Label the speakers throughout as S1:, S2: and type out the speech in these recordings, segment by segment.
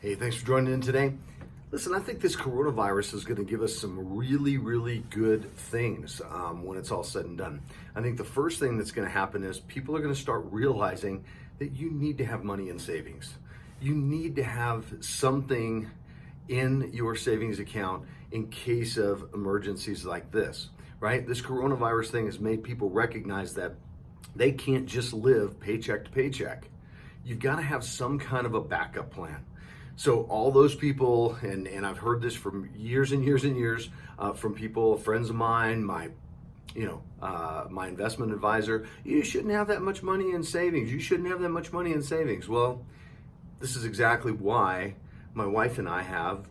S1: Hey, thanks for joining in today. Listen, I think this coronavirus is going to give us some really, really good things when it's all said and done. I think the first thing that's going to happen is people are going to start realizing that you need to have money in savings. You need to have something in your savings account in case of emergencies like this, right? This coronavirus thing has made people recognize that they can't just live paycheck to paycheck. You've got to have some kind of a backup plan. So all those people, and I've heard this from years and years and years from people, friends of mine, my investment advisor, you shouldn't have that much money in savings. You shouldn't have that much money in savings. Well, this is exactly why my wife and I have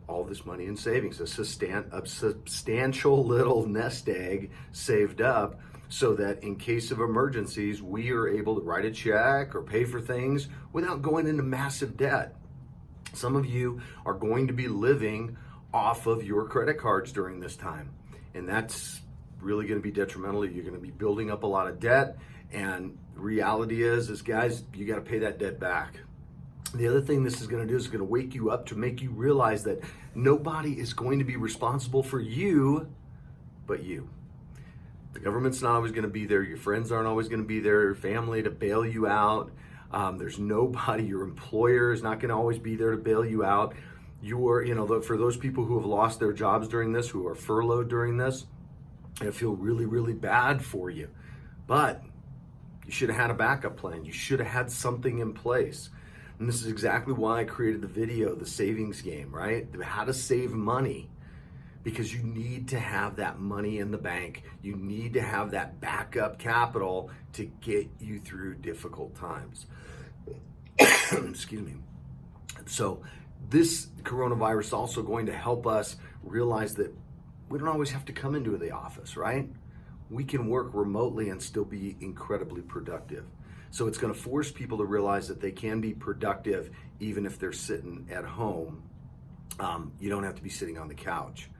S1: all this money in savings, a substantial little nest egg saved up so that in case of emergencies, we are able to write a check or pay for things without going into massive debt. Some of you are going to be living off of your credit cards during this time, and that's really going to be detrimental. You're going to be building up a lot of debt, and the reality is guys, you got to pay that debt back. The other thing this is going to do is going to wake you up to make you realize that nobody is going to be responsible for you but you. The government's not always going to be there. Your friends aren't always going to be there. Your family to bail you out. There's nobody. Your employer is not going to always be there to bail you out. For those people who have lost their jobs during this, who are furloughed during this, I feel really, really bad for you. But you should have had a backup plan. You should have had something in place. And this is exactly why I created the video, The Savings Game, right? How to save money. Because you need to have that money in the bank. You need to have that backup capital to get you through difficult times. Excuse me. So this coronavirus is also going to help us realize that we don't always have to come into the office, right? We can work remotely and still be incredibly productive. So it's going to force people to realize that they can be productive even if they're sitting at home. You don't have to be sitting on the couch.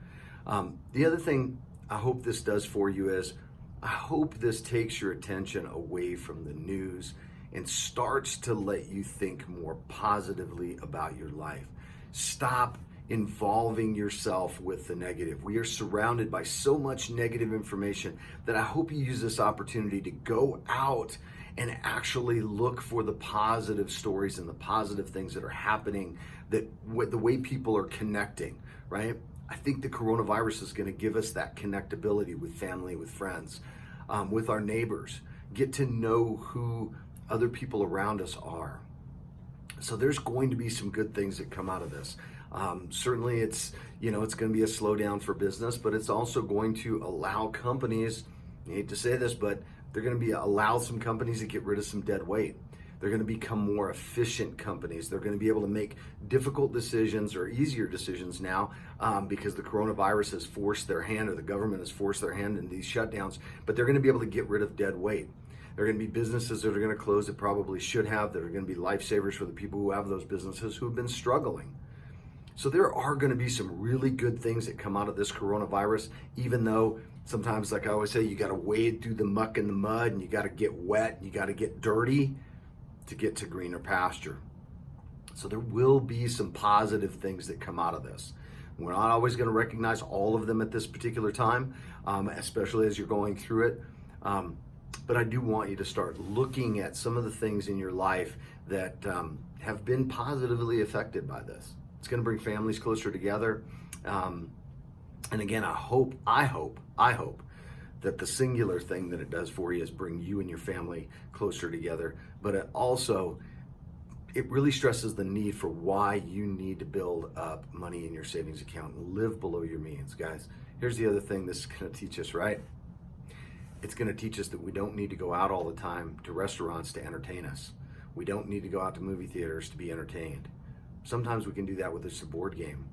S1: The other thing I hope this does for you is I hope this takes your attention away from the news and starts to let you think more positively about your life. Stop involving yourself with the negative. We are surrounded by so much negative information that I hope you use this opportunity to go out and actually look for the positive stories and the positive things that are happening, that the way people are connecting, right? I think the coronavirus is going to give us that connectability with family, with friends, with our neighbors, get to know who other people around us are. So there's going to be some good things that come out of this. Certainly it's going to be a slowdown for business, but it's also going to allow companies, I hate to say this, but they're going to allow some companies to get rid of some dead weight. They're going to become more efficient companies. They're going to be able to make difficult decisions or easier decisions now because the coronavirus has forced their hand, or the government has forced their hand in these shutdowns, but they're going to be able to get rid of dead weight. There are going to be businesses that are going to close that probably should have, that are going to be lifesavers for the people who have those businesses who have been struggling. So there are going to be some really good things that come out of this coronavirus, even though sometimes, like I always say, you got to wade through the muck and the mud, and you got to get wet, and you got to get dirty to get to greener pasture. So there will be some positive things that come out of this. We're not always going to recognize all of them at this particular time, especially as you're going through it. But I do want you to start looking at some of the things in your life that have been positively affected by this. It's going to bring families closer together. And again, I hope that the singular thing that it does for you is bring you and your family closer together. But it really stresses the need for why you need to build up money in your savings account and live below your means. Guys, here's the other thing this is going to teach us, right? It's going to teach us that we don't need to go out all the time to restaurants to entertain us. We don't need to go out to movie theaters to be entertained. Sometimes we can do that with just a board game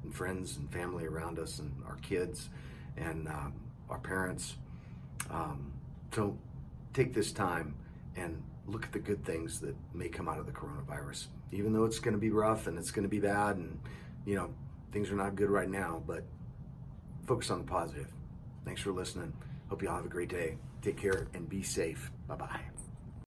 S1: and friends and family around us and our kids and our parents. So take this time and look at the good things that may come out of the coronavirus. Even though it's going to be rough and it's going to be bad and, things are not good right now, but focus on the positive. Thanks for listening. Hope you all have a great day. Take care and be safe. Bye-bye.